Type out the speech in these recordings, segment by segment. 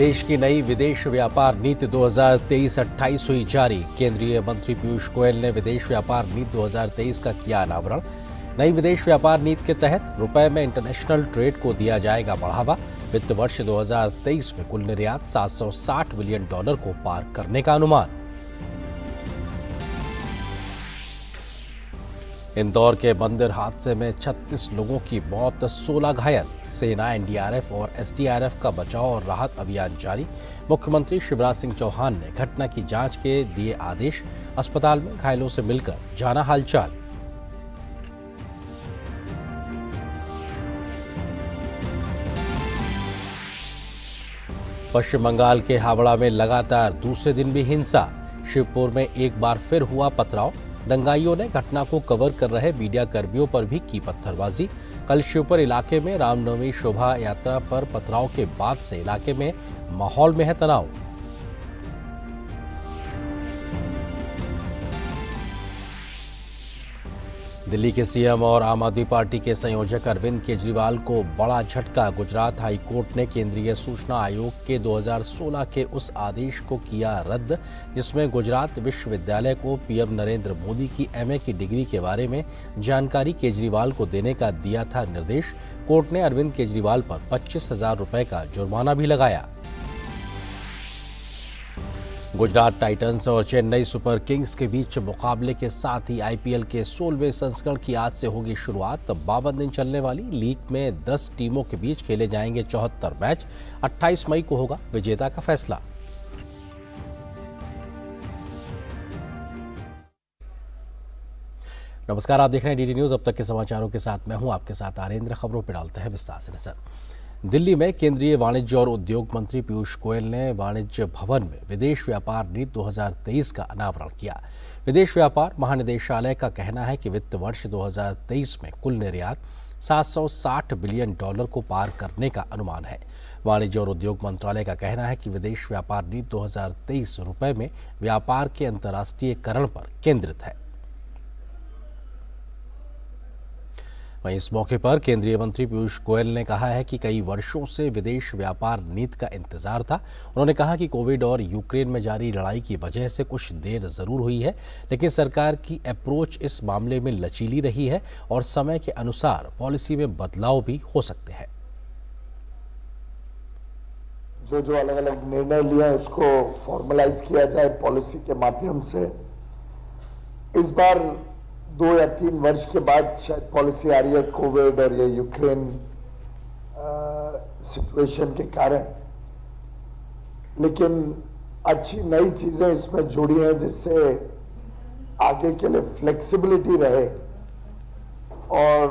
देश की नई विदेश व्यापार नीति 2023-28 हुई जारी। केंद्रीय मंत्री पीयूष गोयल ने विदेश व्यापार नीति 2023 का किया अनावरण। नई विदेश व्यापार नीति के तहत रुपए में इंटरनेशनल ट्रेड को दिया जाएगा बढ़ावा। वित्त वर्ष 2023 में कुल निर्यात $760 बिलियन को पार करने का अनुमान। इंदौर के मंदिर हादसे में 36 लोगों की मौत, 16 घायल। सेना, एनडीआरएफ और एसडीआरएफ का बचाव और राहत अभियान जारी। मुख्यमंत्री शिवराज सिंह चौहान ने घटना की जांच के दिए आदेश। अस्पताल में घायलों से मिलकर जाना हालचाल। पश्चिम बंगाल के हावड़ा में लगातार दूसरे दिन भी हिंसा। शिवपुर में एक बार फिर हुआ पथराव। दंगाइयों ने घटना को कवर कर रहे मीडिया कर्मियों पर भी की पत्थरबाजी। कल शिवपुर इलाके में रामनवमी शोभा यात्रा पर पथराव के बाद से इलाके में माहौल में है तनाव। दिल्ली के सीएम और आम आदमी पार्टी के संयोजक अरविंद केजरीवाल को बड़ा झटका। गुजरात हाई कोर्ट ने केंद्रीय सूचना आयोग के 2016 के उस आदेश को किया रद्द जिसमें गुजरात विश्वविद्यालय को पीएम नरेंद्र मोदी की एमए की डिग्री के बारे में जानकारी केजरीवाल को देने का दिया था निर्देश। कोर्ट ने अरविंद केजरीवाल पर 25,000 रुपए का जुर्माना भी लगाया। गुजरात टाइटंस और चेन्नई सुपर किंग्स के बीच मुकाबले के साथ ही आईपीएल के 16वें संस्करण की आज से होगी शुरुआत। 52 दिन चलने वाली लीग में 10 टीमों के बीच खेले जाएंगे 74 मैच। 28 मई को होगा विजेता का फैसला। नमस्कार, आप देख रहे हैं डीडी न्यूज। अब तक के समाचारों के साथ मैं हूं आपके साथ आरेंद्र। खबरों पर डालते हैं विस्तार से नजर। दिल्ली में केंद्रीय वाणिज्य और उद्योग मंत्री पीयूष गोयल ने वाणिज्य भवन में विदेश व्यापार नीति 2023 का अनावरण किया। विदेश व्यापार महानिदेशालय का कहना है कि वित्त वर्ष 2023 में कुल निर्यात $760 बिलियन को पार करने का अनुमान है। वाणिज्य और उद्योग मंत्रालय का कहना है कि विदेश व्यापार नीति 2023 रुपए में व्यापार के अंतर्राष्ट्रीयकरण पर केंद्रित है। वहीं इस मौके पर केंद्रीय मंत्री पीयूष गोयल ने कहा है कि कई वर्षों से विदेश व्यापार नीति का इंतजार था। उन्होंने कहा कि कोविड और यूक्रेन में जारी लड़ाई की वजह से कुछ देर जरूर हुई है, लेकिन सरकार की अप्रोच इस मामले में लचीली रही है और समय के अनुसार पॉलिसी में बदलाव भी हो सकते हैं। जो अलग अलग निर्णय लिए उसको फॉर्मलाइज किया जाए पॉलिसी के माध्यम से। इस बार 2 या 3 वर्ष के बाद शायद पॉलिसी आ रही है कोविड और ये यूक्रेन सिचुएशन के कारण, लेकिन अच्छी नई चीजें इसमें जुड़ी हैं जिससे आगे के लिए फ्लेक्सिबिलिटी रहे। और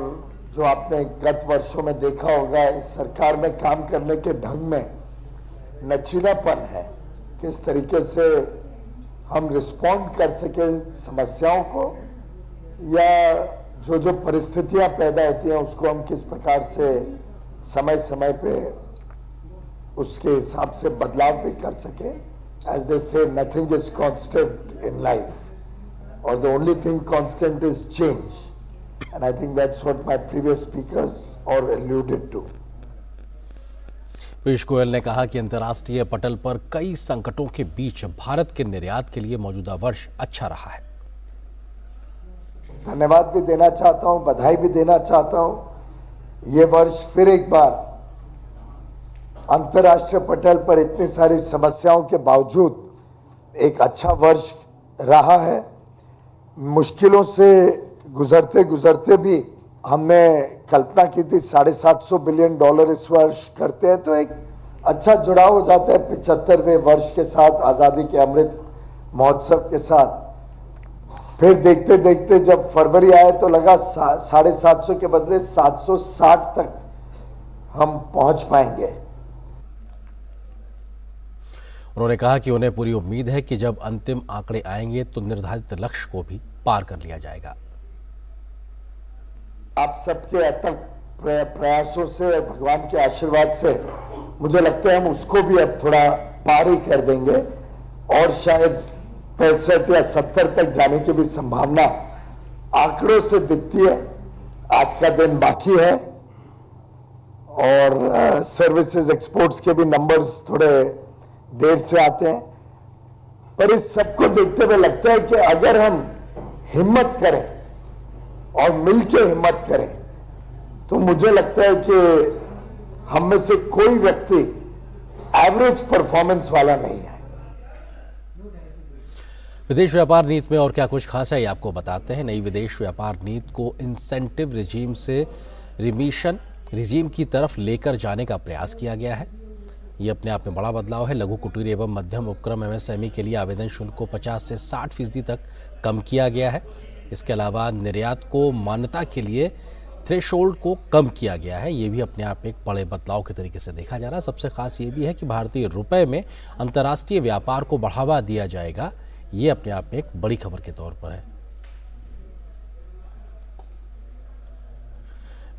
जो आपने गत वर्षों में देखा होगा, इस सरकार में काम करने के ढंग में लचीलापन है। किस तरीके से हम रिस्पॉन्ड कर सके समस्याओं को, या जो परिस्थितियां पैदा होती हैं उसको हम किस प्रकार से समय समय पे उसके हिसाब से बदलाव भी कर सके। As they say nothing is constant in life और the only thing constant is change, and I think that's what my previous speakers और एल्यूडेड टू। पीयूष गोयल ने कहा कि अंतर्राष्ट्रीय पटल पर कई संकटों के बीच भारत के निर्यात के लिए मौजूदा वर्ष अच्छा रहा है। धन्यवाद भी देना चाहता हूं, बधाई भी देना चाहता हूं। ये वर्ष फिर एक बार अंतर्राष्ट्रीय पटल पर इतनी सारी समस्याओं के बावजूद एक अच्छा वर्ष रहा है। मुश्किलों से गुजरते गुजरते भी हमने कल्पना की थी $750 बिलियन इस वर्ष करते हैं, तो एक अच्छा जुड़ाव हो जाता है 75वें वर्ष के साथ, आजादी के अमृत महोत्सव के साथ। फिर देखते देखते जब फरवरी आए तो लगा 750 के बदले 760 तक हम पहुंच पाएंगे। उन्होंने कहा कि उन्हें पूरी उम्मीद है कि जब अंतिम आंकड़े आएंगे तो निर्धारित लक्ष्य को भी पार कर लिया जाएगा। आप सबके अथक प्रयासों से, भगवान के आशीर्वाद से मुझे लगता है हम उसको भी अब थोड़ा पार ही कर देंगे और शायद 65 या 70 तक जाने की भी संभावना आंकड़ों से दिखती है। आज का दिन बाकी है और सर्विसेज एक्सपोर्ट्स के भी नंबर्स थोड़े देर से आते हैं, पर इस सबको देखते हुए लगता है कि अगर हम हिम्मत करें और मिलकर हिम्मत करें तो मुझे लगता है कि हम में से कोई व्यक्ति एवरेज परफॉर्मेंस वाला नहीं है। विदेश व्यापार नीति में और क्या कुछ खास है ये आपको बताते हैं। नई विदेश व्यापार नीति को इंसेंटिव रिजीम से रिमिशन रिजीम की तरफ लेकर जाने का प्रयास किया गया है। ये अपने आप में बड़ा बदलाव है। लघु कुटीर एवं मध्यम उपक्रम एमएसएमई के लिए आवेदन शुल्क को 50 से 60% तक कम किया गया है। इसके अलावा निर्यात को मान्यता के लिए थ्रेशोल्ड को कम किया गया है। ये भी अपने आप में एक बड़े बदलाव के तरीके से देखा जा रहा है। सबसे खास ये भी है कि भारतीय रुपए में अंतर्राष्ट्रीय व्यापार को बढ़ावा दिया जाएगा। ये अपने आप में एक बड़ी खबर के तौर पर है।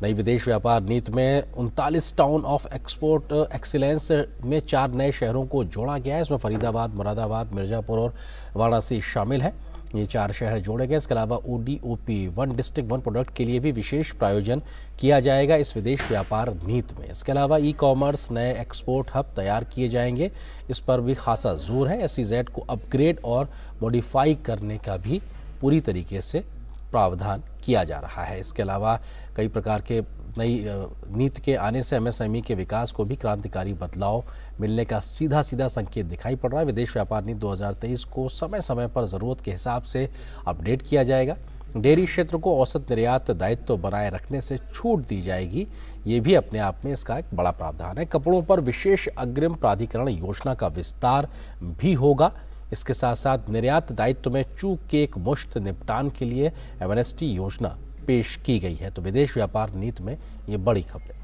नई विदेश व्यापार नीति में 39 टाउन ऑफ एक्सपोर्ट एक्सीलेंस में 4 नए शहरों को जोड़ा गया है। इसमें फरीदाबाद, मुरादाबाद, मिर्जापुर और वाराणसी शामिल है। ये 4 शहर जोड़े गए। इसके अलावा ODOP 1 डिस्ट्रिक्ट 1 प्रोडक्ट के लिए भी विशेष प्रायोजन किया जाएगा इस विदेश व्यापार नीति में। इसके अलावा ई-कॉमर्स नए एक्सपोर्ट हब तैयार किए जाएंगे। इस पर भी खासा जोर है। SEZ को अपग्रेड और मॉडिफाई करने का भी पूरी तरीके से प्रावधान किया जा रहा है। इसके अलावा कई प्रकार के नई नीति के आने से MSME के विकास को भी क्रांतिकारी बदलाव मिलने का सीधा संकेत दिखाई पड़ रहा है। विदेश व्यापार नीति 2023 को समय समय पर ज़रूरत के हिसाब से अपडेट किया जाएगा। डेयरी क्षेत्र को औसत निर्यात दायित्व बनाए रखने से छूट दी जाएगी। ये भी अपने आप में इसका एक बड़ा प्रावधान है। कपड़ों पर विशेष अग्रिम प्राधिकरण योजना का विस्तार भी होगा। इसके साथ साथ निर्यात दायित्व में चूक के एक मुश्त निपटान के लिए एमनेस्टी योजना पेश की गई है। तो विदेश व्यापार नीति में ये बड़ी खबर है।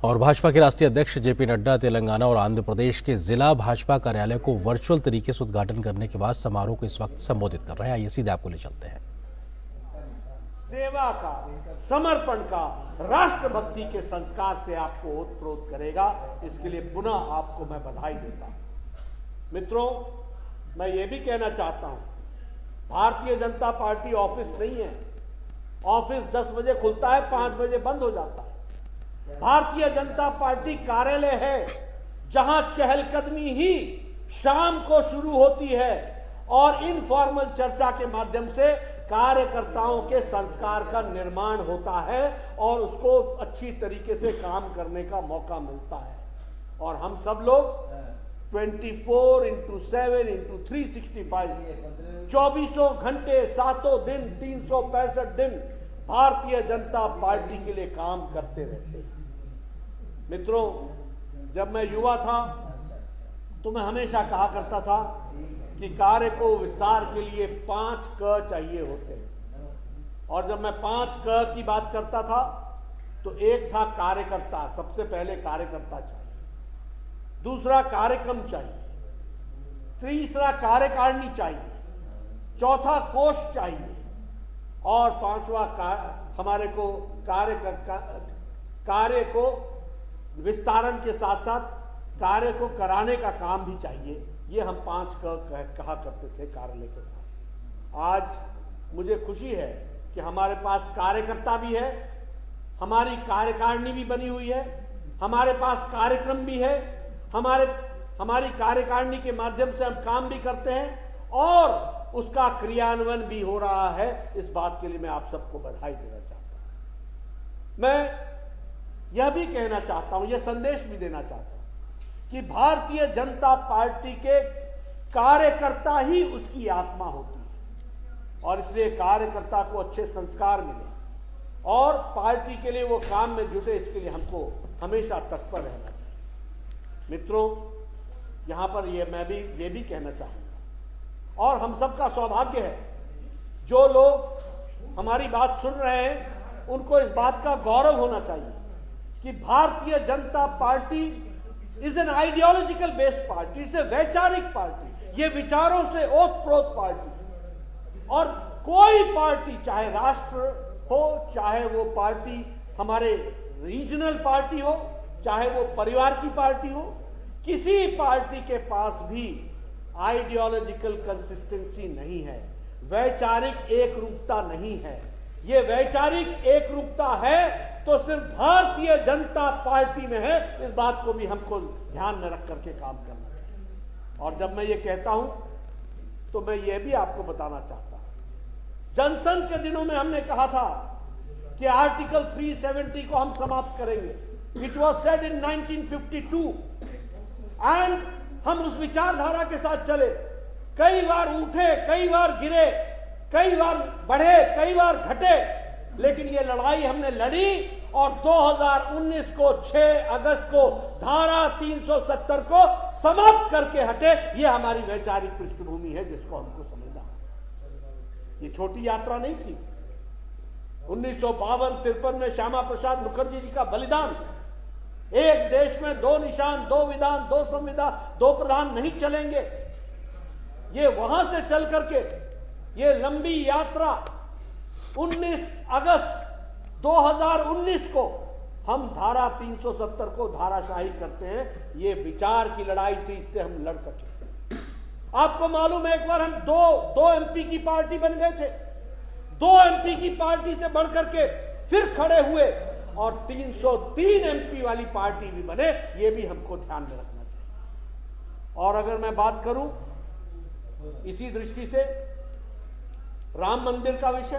और भाजपा के राष्ट्रीय अध्यक्ष JP नड्डा तेलंगाना और आंध्र प्रदेश के जिला भाजपा कार्यालय को वर्चुअल तरीके से उद्घाटन करने के बाद समारोह को इस वक्त संबोधित कर रहे हैं। आइए सीधे आपको ले चलते हैं। सेवा का, समर्पण का, राष्ट्रभक्ति के संस्कार से आपको ओतप्रोत करेगा। इसके लिए पुनः आपको मैं बधाई देता हूं। मित्रों, मैं ये भी कहना चाहता हूं, भारतीय जनता पार्टी ऑफिस नहीं है। ऑफिस 10 बजे खुलता है, 5 बजे बंद हो जाता है। भारतीय जनता पार्टी कार्यालय है जहां चहलकदमी ही शाम को शुरू होती है और इनफॉर्मल चर्चा के माध्यम से कार्यकर्ताओं के संस्कार का निर्माण होता है और उसको अच्छी तरीके से काम करने का मौका मिलता है। और हम सब लोग 24/7/365 24 घंटे 7 दिन 365 दिन भारतीय जनता पार्टी के लिए काम करते रहते हैं। मित्रों, जब मैं युवा था तो मैं हमेशा कहा करता था कि कार्य को विस्तार के लिए 5 क चाहिए होते हैं। और जब मैं 5 क की बात करता था तो एक था कार्यकर्ता। सबसे पहले कार्यकर्ता चाहिए, दूसरा कार्यक्रम चाहिए, तीसरा कार्यकारिणी चाहिए, चौथा कोष चाहिए और 5वां हमारे को कार्य को विस्तारण के साथ साथ कार्य को कराने का काम भी चाहिए। ये हम 5 कहा करते थे कार्यालय के साथ। आज मुझे खुशी है कि हमारे पास कार्यकर्ता भी है, हमारी कार्यकारिणी भी बनी हुई है, हमारे पास कार्यक्रम भी है, हमारी कार्यकारिणी के माध्यम से हम काम भी करते हैं और उसका क्रियान्वयन भी हो रहा है। इस बात के लिए मैं आप सबको बधाई देना चाहता हूं। मैं यह भी कहना चाहता हूं, यह संदेश भी देना चाहता हूं कि भारतीय जनता पार्टी के कार्यकर्ता ही उसकी आत्मा होती है और इसलिए कार्यकर्ता को अच्छे संस्कार मिले और पार्टी के लिए वो काम में जुटे, इसके लिए हमको हमेशा तत्पर रहना चाहिए। मित्रों, यहां पर मैं भी ये भी कहना चाहूंगा और हम सबका सौभाग्य है, जो लोग हमारी बात सुन रहे हैं उनको इस बात का गौरव होना चाहिए कि Bharatiya Janata party is an ideological based party, it's a वैचारिक पार्टी, ये विचारों से ओतप्रोत पार्टी। और कोई पार्टी, चाहे राष्ट्र हो, चाहे वो पार्टी हमारे रीजनल पार्टी हो, चाहे वो परिवार की पार्टी हो, किसी पार्टी के पास भी आइडियोलॉजिकल कंसिस्टेंसी नहीं है। वैचारिक एक रूपता नहीं है। ये वैचारिक एक रूपता है तो सिर्फ भारतीय जनता पार्टी में है। इस बात को भी हमको ध्यान में रख करके काम करना चाहिए। और जब मैं ये कहता हूं तो मैं ये भी आपको बताना चाहता हूं, जनसंघ के दिनों में हमने कहा था कि आर्टिकल 370 को हम समाप्त करेंगे। It was said in 1952 and हम उस विचारधारा के साथ चले। कई बार उठे, कई बार गिरे, कई बार बढ़े, कई बार घटे, लेकिन ये लड़ाई हमने लड़ी और 2019 को 6 अगस्त को धारा 370 को समाप्त करके हटे। ये हमारी वैचारिक पृष्ठभूमि है जिसको हमको समझना है। ये छोटी यात्रा नहीं थी। 1952-53 में श्यामा प्रसाद मुखर्जी जी का बलिदान, एक देश में 2 निशान, 2 विधान, 2 संविधान, 2 प्रधान नहीं चलेंगे। ये वहां से चल करके ये लंबी यात्रा 19 अगस्त 2019 को हम धारा 370 को धाराशाही करते हैं। ये विचार की लड़ाई थी, इससे हम लड़ सके। आपको मालूम है एक बार हम दो एमपी की पार्टी बन गए थे। 2 एमपी की पार्टी से बढ़कर के फिर खड़े हुए और 303 एमपी वाली पार्टी भी बने। ये भी हमको ध्यान में रखना चाहिए। और अगर मैं बात करूं इसी दृष्टि से राम मंदिर का विषय,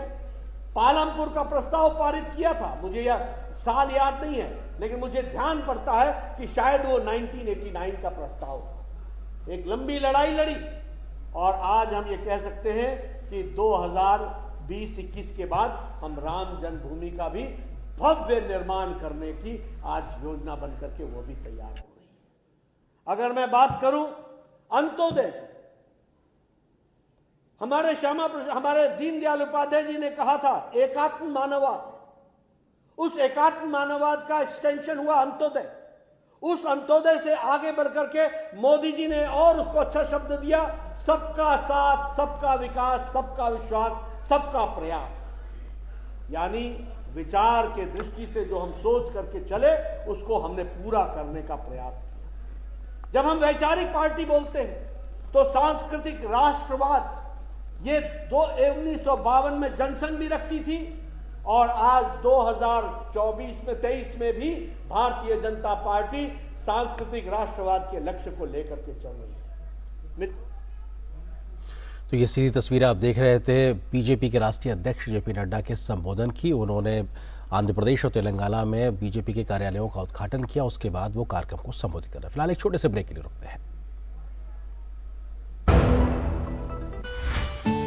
पालमपुर का प्रस्ताव पारित किया था। मुझे यह साल याद नहीं है, लेकिन मुझे ध्यान पड़ता है कि शायद वो 1989 का प्रस्ताव था। एक लंबी लड़ाई लड़ी और आज हम ये कह सकते हैं कि 2020-21 के बाद हम राम जन्मभूमि का भी भव्य निर्माण करने की आज योजना बनकर के वो भी तैयार हो रही है। अगर मैं बात करूं अंत्योदय, हमारे दीनदयाल उपाध्याय जी ने कहा था एकात्म मानववाद। उस एकात्म मानववाद का एक्सटेंशन हुआ अंत्योदय। उस अंत्योदय से आगे बढ़कर के मोदी जी ने और उसको अच्छा शब्द दिया, सबका साथ, सबका विकास, सबका विश्वास, सबका प्रयास। यानी विचार के दृष्टि से जो हम सोच करके चले उसको हमने पूरा करने का प्रयास किया। जब हम वैचारिक पार्टी बोलते हैं तो सांस्कृतिक राष्ट्रवाद, ये 1952 में जनसंघ भी रखती थी और आज 2024 में 23 में भी भारतीय जनता पार्टी सांस्कृतिक राष्ट्रवाद के लक्ष्य को लेकर के चल रही है। तो ये सीधी तस्वीर आप देख रहे थे बीजेपी के राष्ट्रीय अध्यक्ष जेपी नड्डा के संबोधन की। उन्होंने आंध्र प्रदेश और तेलंगाना में बीजेपी के कार्यालयों का उद्घाटन किया। उसके बाद वो कार्यक्रम को संबोधित कर रहे हैं। फिलहाल एक छोटे से ब्रेक के लिए रुकते हैं।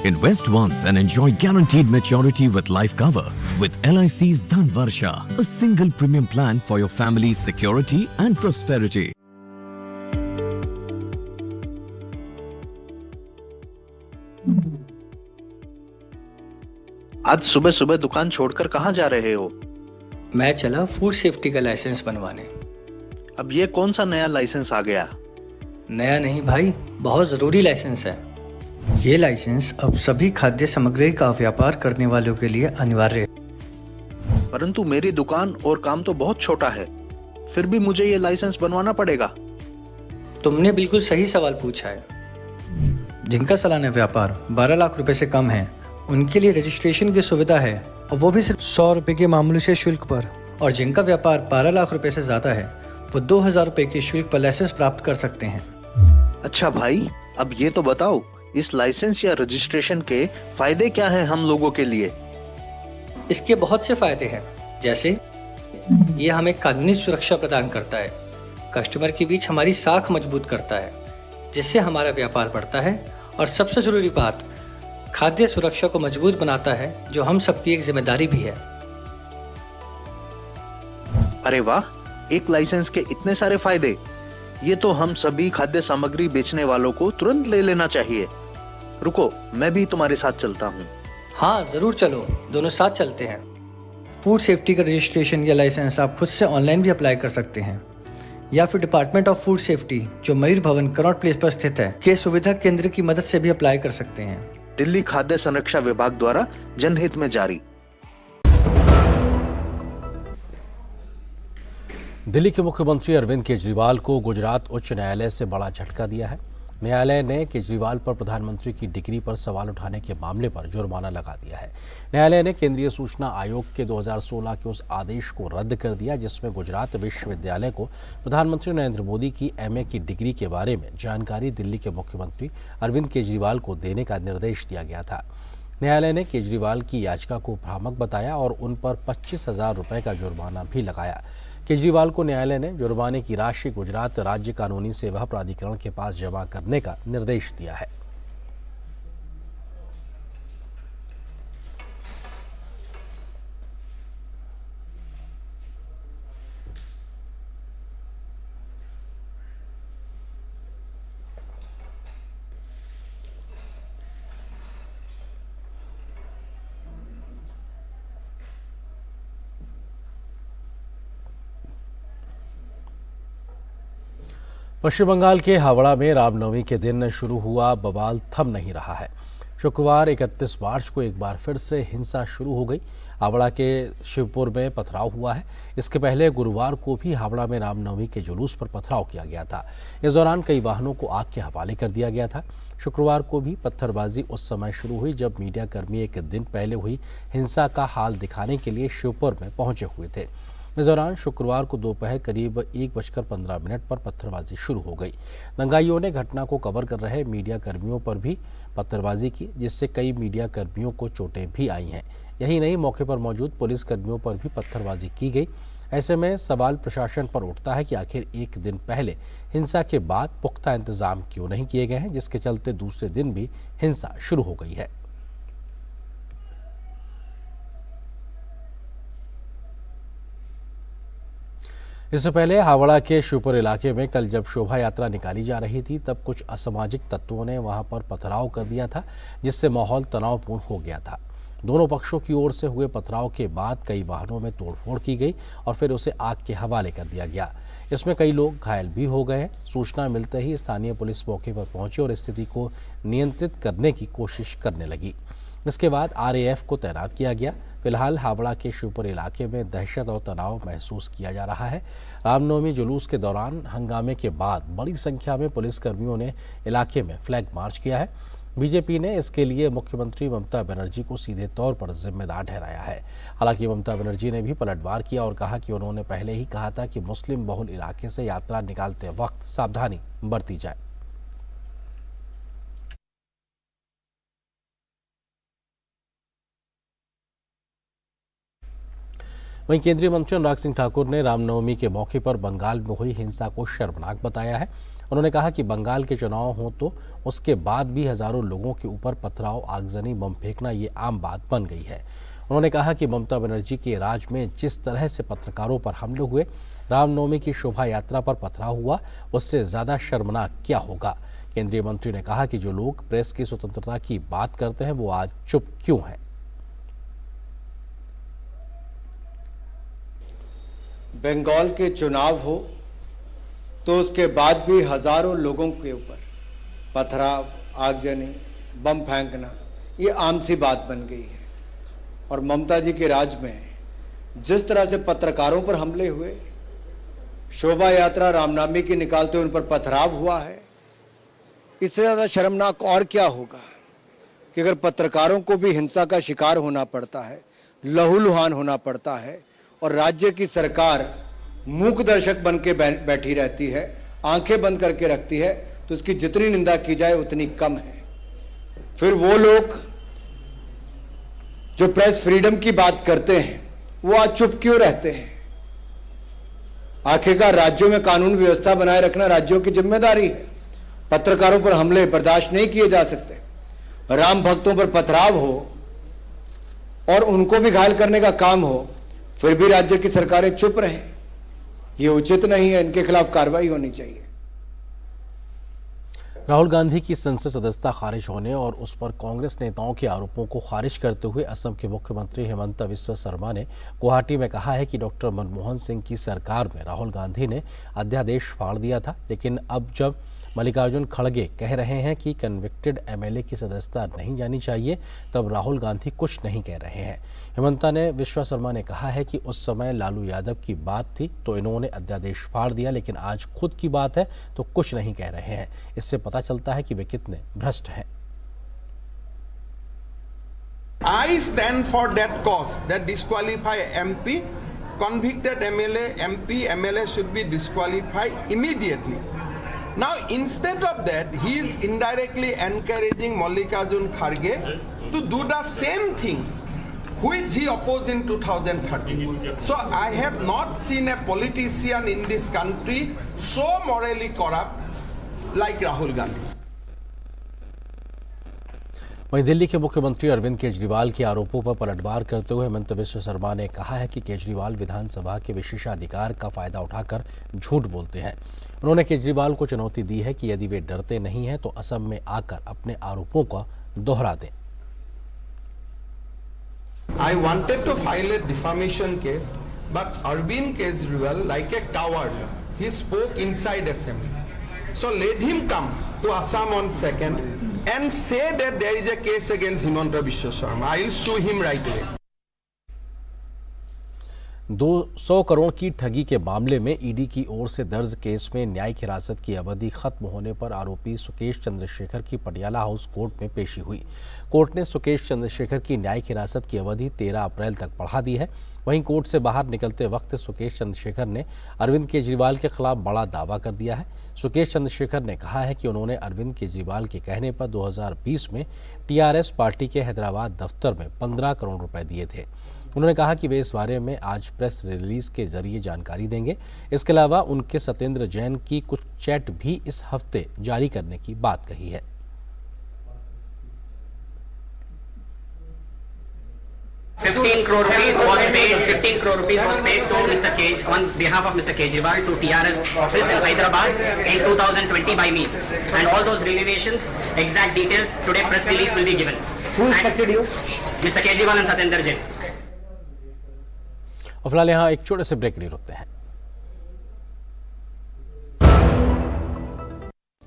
Invest once and enjoy guaranteed maturity with life cover with LIC's Dhan Varsha, a single premium plan for your family's security and prosperity. आज सुबह सुबह दुकान छोड़कर कहाँ जा रहे हो? मैं चला फूड सेफ्टी का लाइसेंस बनवाने। अब ये कौन सा नया लाइसेंस आ गया? नया नहीं भाई, बहुत जरूरी लाइसेंस है। ये लाइसेंस अब सभी खाद्य सामग्री का व्यापार करने वालों के लिए अनिवार्य है। परंतु मेरी दुकान और काम तो बहुत छोटा है, फिर भी मुझे ये लाइसेंस बनवाना पड़ेगा। तुमने बिल्कुल सही सवाल पूछा है। जिनका सालाना व्यापार 12 लाख रुपए से कम है उनके लिए रजिस्ट्रेशन की सुविधा है, और वो भी सिर्फ 100 रुपए के मामूली से शुल्क पर। और जिनका व्यापार 12 लाख रुपए से ज्यादा है वो 2000 रुपए के शुल्क पर लाइसेंस प्राप्त कर सकते हैं। अच्छा भाई, अब ये तो बताओ इस लाइसेंस या रजिस्ट्रेशन के फायदे क्या हैं हम लोगों के लिए? इसके बहुत से फायदे हैं, जैसे ये हमें कानूनी सुरक्षा प्रदान करता है, कस्टमर के बीच हमारी साख मजबूत करता है जिससे हमारा व्यापार बढ़ता है, और सबसे जरूरी बात, खाद्य सुरक्षा को मजबूत बनाता है जो हम सबकी एक जिम्मेदारी भी है। अरे वाह, एक लाइसेंस के इतने सारे फायदे! ये तो हम सभी खाद्य सामग्री बेचने वालों को तुरंत ले लेना चाहिए। रुको, मैं भी तुम्हारे साथ चलता हूँ। हाँ जरूर चलो, दोनों साथ चलते हैं। फूड सेफ्टी का रजिस्ट्रेशन या लाइसेंस आप खुद से ऑनलाइन भी अप्लाई कर सकते हैं, या फिर डिपार्टमेंट ऑफ फूड सेफ्टी जो मयूर भवन कनॉट प्लेस पर स्थित है के सुविधा केंद्र की मदद से भी अप्लाई कर सकते हैं। दिल्ली खाद्य संरक्षा विभाग द्वारा जनहित में जारी। दिल्ली के मुख्यमंत्री अरविंद केजरीवाल को गुजरात उच्च न्यायालय से बड़ा झटका दिया है। न्यायालय ने केजरीवाल पर प्रधानमंत्री की डिग्री पर सवाल उठाने के मामले पर जुर्माना लगा दिया है। न्यायालय ने केंद्रीय सूचना आयोग के 2016 के उस आदेश को रद्द कर दिया जिसमें गुजरात विश्वविद्यालय को प्रधानमंत्री नरेंद्र मोदी की एमए की डिग्री के बारे में जानकारी दिल्ली के मुख्यमंत्री अरविंद केजरीवाल को देने का निर्देश दिया गया था। न्यायालय ने केजरीवाल की याचिका को भ्रामक बताया और उन पर 25,000 रुपए का जुर्माना भी लगाया। केजरीवाल को न्यायालय ने जुर्माने की राशि गुजरात राज्य कानूनी सेवा प्राधिकरण के पास जमा करने का निर्देश दिया है। पश्चिम बंगाल के हावड़ा में रामनवमी के दिन शुरू हुआ बवाल थम नहीं रहा है। शुक्रवार 31 मार्च को एक बार फिर से हिंसा शुरू हो गई। हावड़ा के शिवपुर में पथराव हुआ है। इसके पहले गुरुवार को भी हावड़ा में रामनवमी के जुलूस पर पथराव किया गया था। इस दौरान कई वाहनों को आग के हवाले कर दिया गया था। शुक्रवार को भी पत्थरबाजी उस समय शुरू हुई जब मीडियाकर्मी एक दिन पहले हुई हिंसा का हाल दिखाने के लिए शिवपुर में पहुंचे हुए थे। इस दौरान शुक्रवार को दोपहर करीब 1:15 पर पत्थरबाजी शुरू हो गई। दंगाइयों ने घटना को कवर कर रहे मीडिया कर्मियों पर भी पत्थरबाजी की, जिससे कई मीडिया कर्मियों को चोटें भी आई हैं। यही नहीं, मौके पर मौजूद पुलिस कर्मियों पर भी पत्थरबाजी की गई। ऐसे में सवाल प्रशासन पर उठता है कि आखिर एक दिन पहले हिंसा के बाद पुख्ता इंतजाम क्यों नहीं किए गए हैं, जिसके चलते दूसरे दिन भी हिंसा शुरू हो गई है। इससे पहले हावड़ा के शिवपुर इलाके में कल जब शोभा यात्रा निकाली जा रही थी तब कुछ असामाजिक तत्वों ने वहां पर पथराव कर दिया था, जिससे माहौल तनावपूर्ण हो गया था। दोनों पक्षों की ओर से हुए पथराव के बाद कई वाहनों में तोड़फोड़ की गई और फिर उसे आग के हवाले कर दिया गया। इसमें कई लोग घायल भी हो गए हैं। सूचना मिलते ही स्थानीय पुलिस मौके पर पहुंची और स्थिति को नियंत्रित करने की कोशिश करने लगी। इसके बाद RAF को तैनात किया गया। फिलहाल हावड़ा के शिवपुर इलाके में दहशत और तनाव महसूस किया जा रहा है। रामनवमी जुलूस के दौरान हंगामे के बाद बड़ी संख्या में पुलिसकर्मियों ने इलाके में फ्लैग मार्च किया है। बीजेपी ने इसके लिए मुख्यमंत्री ममता बनर्जी को सीधे तौर पर जिम्मेदार ठहराया है। हालांकि ममता बनर्जी ने भी पलटवार किया और कहा कि उन्होंने पहले ही कहा था कि मुस्लिम बहुल इलाके से यात्रा निकालते वक्त सावधानी बरती जाए। वहीं केंद्रीय मंत्री अनुराग सिंह ठाकुर ने रामनवमी के मौके पर बंगाल में हुई हिंसा को शर्मनाक बताया है। उन्होंने कहा कि बंगाल के चुनाव हों तो उसके बाद भी हजारों लोगों के ऊपर पथराव, आगजनी, बम फेंकना ये आम बात बन गई है। उन्होंने कहा कि ममता बनर्जी के राज में जिस तरह से पत्रकारों पर हमले हुए, रामनवमी की शोभा यात्रा पर पथराव हुआ, उससे ज्यादा शर्मनाक क्या होगा। केंद्रीय मंत्री ने कहा कि जो लोग प्रेस की स्वतंत्रता की बात करते हैं वो आज चुप क्यों हैं। बंगाल के चुनाव हो तो उसके बाद भी हजारों लोगों के ऊपर पथराव, आगजनी, बम फेंकना ये आम सी बात बन गई है। और ममता जी के राज में जिस तरह से पत्रकारों पर हमले हुए, शोभा यात्रा रामनवमी की निकालते उन पर पथराव हुआ है, इससे ज़्यादा शर्मनाक और क्या होगा कि अगर पत्रकारों को भी हिंसा का शिकार होना पड़ता है, लहूलुहान होना पड़ता है और राज्य की सरकार मूक दर्शक बन के बैठी रहती है, आंखें बंद करके रखती है, तो उसकी जितनी निंदा की जाए उतनी कम है। फिर वो लोग जो प्रेस फ्रीडम की बात करते हैं वो आज चुप क्यों रहते हैं। आखिरकार राज्यों में कानून व्यवस्था बनाए रखना राज्यों की जिम्मेदारी है। पत्रकारों पर हमले बर्दाश्त नहीं किए जा सकते। राम भक्तों पर पथराव हो और उनको भी घायल करने का काम हो, फिर भी राज्य की सरकारें चुप रहें, ये उचित नहीं है। इनके खिलाफ कार्रवाई होनी चाहिए। राहुल गांधी की संसद सदस्यता खारिज होने और उस पर कांग्रेस नेताओं के आरोपों को खारिज करते हुए असम के मुख्यमंत्री हिमंता बिस्वा शर्मा ने गुवाहाटी में कहा है कि डॉक्टर मनमोहन सिंह की सरकार में राहुल गांधी ने अध्यादेश फाड़ दिया था, लेकिन अब जब मल्लिकार्जुन खड़गे कह रहे हैं कि कन्विक्टेड एमएलए की सदस्यता नहीं जानी चाहिए, तब राहुल गांधी कुछ नहीं कह रहे हैं। हेमंता ने विश्वा शर्मा ने कहा है कि उस समय लालू यादव की बात थी तो इन्होंने अध्यादेश फाड़ दिया, लेकिन आज खुद की बात है तो कुछ नहीं कह रहे हैं। इससे पता चलता है कि वे कितने भ्रष्ट हैं। I stand for that cause that disqualify MP, convicted MLA, MP, MLA should be disqualified immediately. Now instead of that, he is indirectly encouraging Mallikarjun Kharge to do the same thing which he opposed in 2013. So I have not seen a politician in this country so morally corrupt like Rahul Gandhi. वहीं दिल्ली के मुख्यमंत्री अरविंद केजरीवाल के आरोपों पर पलटवार करते हुए हेमंत बिस्वा शर्मा ने कहा है कि केजरीवाल विधानसभा के विशेषाधिकार का फायदा उठाकर झूठ बोलते हैं। उन्होंने केजरीवाल को चुनौती दी है कि यदि वे डरते नहीं हैं तो असम में आकर अपने आरोपों का दोहरा दें। I wanted to file a defamation case, but Arvind Kejriwal, like a coward, he spoke inside assembly. So let him come to Assam on 2nd and say that there is a case against Himanta Biswa Sharma. I will sue him right away. 200 crore की ठगी के मामले में ED की ओर से दर्ज case में न्यायिक हिरासत की अवधि खत्म होने पर आरोपी सुकेश चंद्रशेखर की पटियाला हाउस कोर्ट में पेशी हुई। कोर्ट ने सुकेश चंद्रशेखर की न्यायिक हिरासत की अवधि 13 अप्रैल तक बढ़ा दी है। वहीं कोर्ट से बाहर निकलते वक्त सुकेश चंद्रशेखर ने अरविंद केजरीवाल के खिलाफ बड़ा दावा कर दिया है। सुकेश चंद्रशेखर ने कहा है कि उन्होंने अरविंद केजरीवाल के कहने पर 2020 में टीआरएस पार्टी के हैदराबाद दफ्तर में 15 करोड़ रुपए दिए थे। उन्होंने कहा कि वे इस बारे में आज प्रेस रिलीज के जरिए जानकारी देंगे। इसके अलावा उनके सत्येंद्र जैन की कुछ चैट भी इस हफ्ते जारी करने की बात कही है। ₹15 crore was paid. 15 crore rupees was paid to Mr. Kej on behalf of Mr. Kejriwal to TRS office in Hyderabad in 2020 by me. And all those revelations, exact details, today press release will be given. Who instructed you? Mr. Kejriwal and Satyendra Jain. और फिलहाल यहाँ एक छोटे से break के लिए रुकते हैं।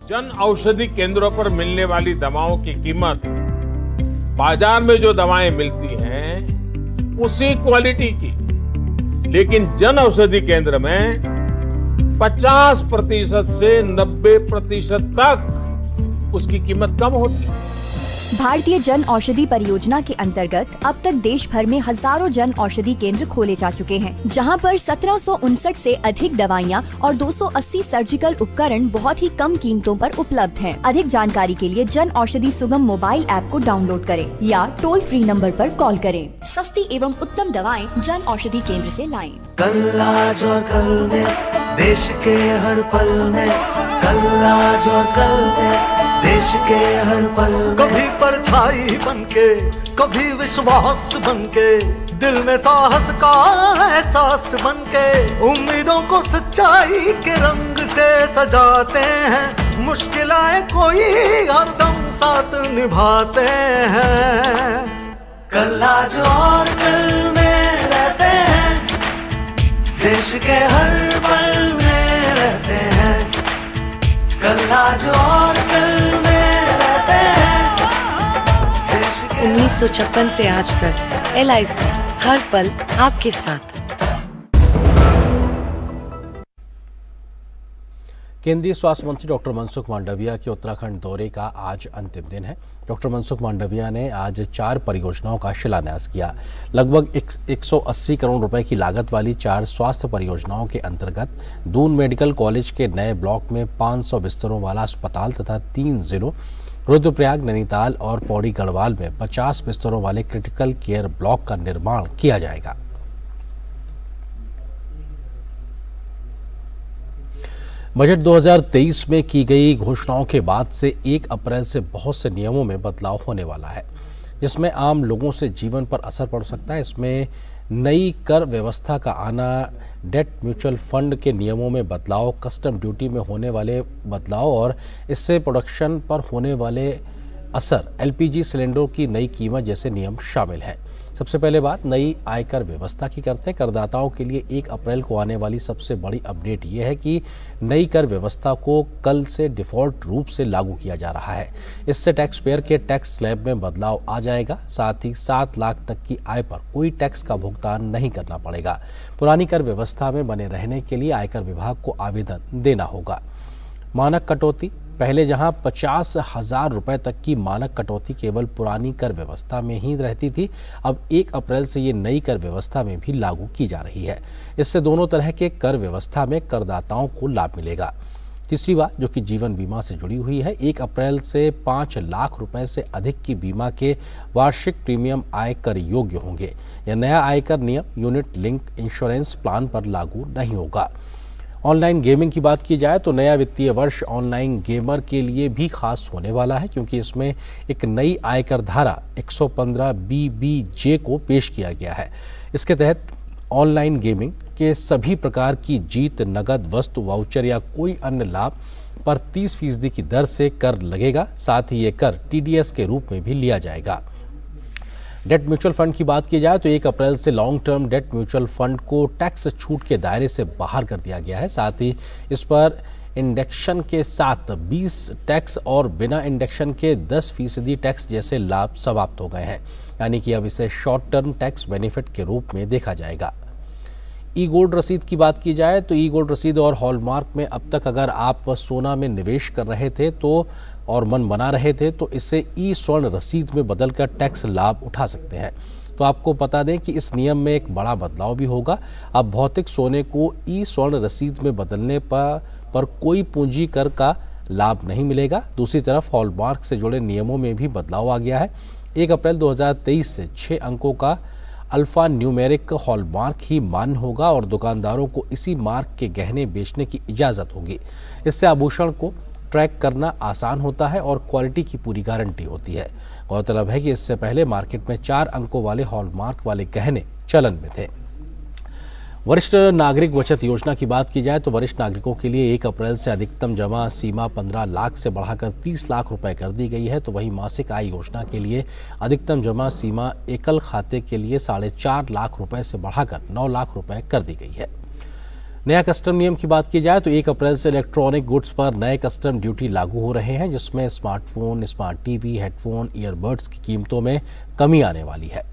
जन औषधि केंद्रों पर मिलने वाली दवाओं की कीमत बाजार में जो दवाएं मिलती हैं उसी क्वालिटी की, लेकिन जन औषधि केंद्र में 50% से 90% तक उसकी कीमत कम होती है। भारतीय जन औषधि परियोजना के अंतर्गत अब तक देश भर में हजारों जन औषधि केंद्र खोले जा चुके हैं, जहां पर 1759 से अधिक दवाइयां और 280 सर्जिकल उपकरण बहुत ही कम कीमतों पर उपलब्ध हैं। अधिक जानकारी के लिए जन औषधि सुगम मोबाइल ऐप को डाउनलोड करें या टोल फ्री नंबर पर कॉल करें। सस्ती एवं उत्तम दवाएं जन औषधि केंद्र से लाएं। कल आज और कल में देश के हर पल में, कल आज और कल में देश के हर पल में, कभी परछाई बनके कभी विश्वास बनके, दिल में साहस का एहसास बनके, उम्मीदों को सच्चाई के रंग से सजाते हैं, मुश्किलें कोई हरदम साथ निभाते हैं। कल आज और कल में रहते हैं, देश के हर पल में रहते हैं, कल आज और कल में रहते हैं, देश के 1956 से आज तक LIC हर पल आपके साथ। केंद्रीय स्वास्थ्य मंत्री डॉक्टर मनसुख मांडविया के उत्तराखंड दौरे का आज अंतिम दिन है। डॉक्टर मनसुख मांडविया ने आज 4 परियोजनाओं का शिलान्यास किया। लगभग 180 करोड़ रुपए की लागत वाली 4 स्वास्थ्य परियोजनाओं के अंतर्गत दून मेडिकल कॉलेज के नए ब्लॉक में 500 बिस्तरों वाला अस्पताल तथा 3 जिलों रुद्रप्रयाग, नैनीताल और पौड़ी गढ़वाल में 50 बिस्तरों वाले क्रिटिकल केयर ब्लॉक का निर्माण किया जाएगा। बजट 2023 में की गई घोषणाओं के बाद से 1 अप्रैल से बहुत से नियमों में बदलाव होने वाला है, जिसमें आम लोगों से जीवन पर असर पड़ सकता है। इसमें नई कर व्यवस्था का आना, डेट म्यूचुअल फंड के नियमों में बदलाव, कस्टम ड्यूटी में होने वाले बदलाव और इससे प्रोडक्शन पर होने वाले असर, LPG सिलेंडरों की नई कीमत जैसे नियम शामिल हैं। सबसे पहले बात नई आयकर व्यवस्था की करते हैं। करदाताओं के लिए 1 अप्रैल को आने वाली सबसे बड़ी अपडेट ये है कि नई कर व्यवस्था को कल से डिफॉल्ट रूप से लागू किया जा रहा है। इससे टैक्स पेयर के टैक्स स्लैब में बदलाव आ जाएगा। साथ ही 7 लाख तक की आय पर कोई टैक्स का भुगतान नहीं करना पड़ेगा। पुरानी कर व्यवस्था में बने रहने के लिए आयकर विभाग को आवेदन देना होगा। मानक कटौती, पहले जहां 50,000 रुपए तक की मानक कटौती केवल पुरानी कर व्यवस्था में ही रहती थी, अब 1 अप्रैल से ये नई कर व्यवस्था में भी लागू की जा रही है। इससे दोनों तरह के कर व्यवस्था में करदाताओं को लाभ मिलेगा। तीसरी बात जो कि जीवन बीमा से जुड़ी हुई है, 1 अप्रैल से 5 लाख रुपए से अधिक की बीमा के वार्षिक प्रीमियम आय कर योग्य होंगे। यह नया आयकर नियम यूनिट लिंक इंश्योरेंस प्लान पर लागू नहीं होगा। ऑनलाइन गेमिंग की बात की जाए तो नया वित्तीय वर्ष ऑनलाइन गेमर के लिए भी खास होने वाला है, क्योंकि इसमें एक नई आयकर धारा 115 BBJ को पेश किया गया है। इसके तहत ऑनलाइन गेमिंग के सभी प्रकार की जीत, नगद, वस्तु, वाउचर या कोई अन्य लाभ पर 30% की दर से कर लगेगा। साथ ही ये कर TDS के रूप में भी लिया जाएगा। डेट म्यूचुअल फंड की बात की जाए तो 1 अप्रैल से long term debt mutual fund को टैक्स छूट के दायरे से बाहर कर दिया गया है। साथ ही इस पर इंडेक्शन के साथ 20 टैक्स और बिना इंडेक्शन के 10% टैक्स जैसे लाभ समाप्त हो गए हैं, यानी कि अब इसे शॉर्ट टर्म टैक्स बेनिफिट के रूप में देखा जाएगा। ई गोल्ड रसीद की बात की जाए तो ई गोल्ड रसीद और हॉलमार्क में अब तक अगर आप सोना में निवेश कर रहे थे तो और मन बना रहे थे तो इसे ई स्वर्ण रसीद में बदलकर टैक्स लाभ उठा सकते हैं। तो आपको बता दें कि इस नियम में एक बड़ा बदलाव भी होगा। अब भौतिक सोने को ई स्वर्ण रसीद में बदलने पर कोई पूंजी कर का लाभ नहीं मिलेगा। दूसरी तरफ हॉलमार्क से जुड़े नियमों में भी बदलाव आ गया है। 1 अप्रैल 2023 से 6 अंकों का अल्फा न्यूमेरिक हॉलमार्क ही मान्य होगा और दुकानदारों को इसी मार्क के गहने बेचने की इजाज़त होगी। इससे आभूषण को ट्रैक करना आसान होता है और क्वालिटी की पूरी गारंटी होती है। गौरतलब है कि इससे पहले मार्केट में 4 अंकों वाले हॉलमार्क वाले गहने चलन में थे। वरिष्ठ नागरिक बचत योजना की बात की जाए तो वरिष्ठ नागरिकों के लिए 1 अप्रैल से अधिकतम जमा सीमा 15 लाख से बढ़ाकर 30 लाख रुपए कर दी गई है। तो वहीं मासिक आय योजना के लिए अधिकतम जमा सीमा एकल खाते के लिए 4.5 लाख रुपए से बढ़ाकर 9 लाख रुपए कर दी गई है। नया कस्टम नियम की बात की जाए तो 1 अप्रैल से इलेक्ट्रॉनिक गुड्स पर नए कस्टम ड्यूटी लागू हो रहे हैं, जिसमें smartphone, smart TV, headphone, earbuds की कीमतों में कमी आने वाली है।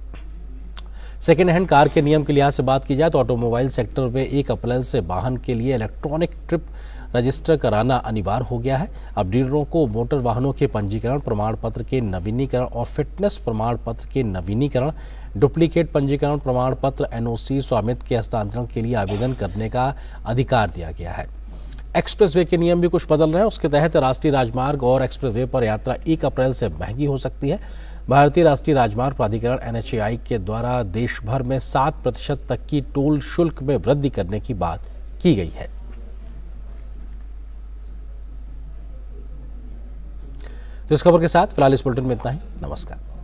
सेकेंड हैंड कार के नियम के लिहाज से बात की जाए तो ऑटोमोबाइल सेक्टर में 1 अप्रैल से वाहन के लिए इलेक्ट्रॉनिक ट्रिप रजिस्टर कराना अनिवार्य हो गया है। अब डीलरों को मोटर वाहनों के पंजीकरण प्रमाण पत्र के नवीनीकरण और फिटनेस प्रमाण पत्र के नवीनीकरण, डुप्लीकेट पंजीकरण प्रमाण पत्र, NOC, स्वामित्व के हस्तांतरण के लिए आवेदन करने का अधिकार दिया गया है। एक्सप्रेसवे के नियम भी कुछ बदल रहे हैं। उसके तहत राष्ट्रीय राजमार्ग और एक्सप्रेसवे पर यात्रा 1 अप्रैल से महंगी हो सकती है। भारतीय राष्ट्रीय राजमार्ग प्राधिकरण NHAI के द्वारा देश भर में 7% तक की टोल शुल्क में वृद्धि करने की बात की गई है। तो इस खबर के साथ फिलहाल इस बुलेटिन में इतना ही। नमस्कार।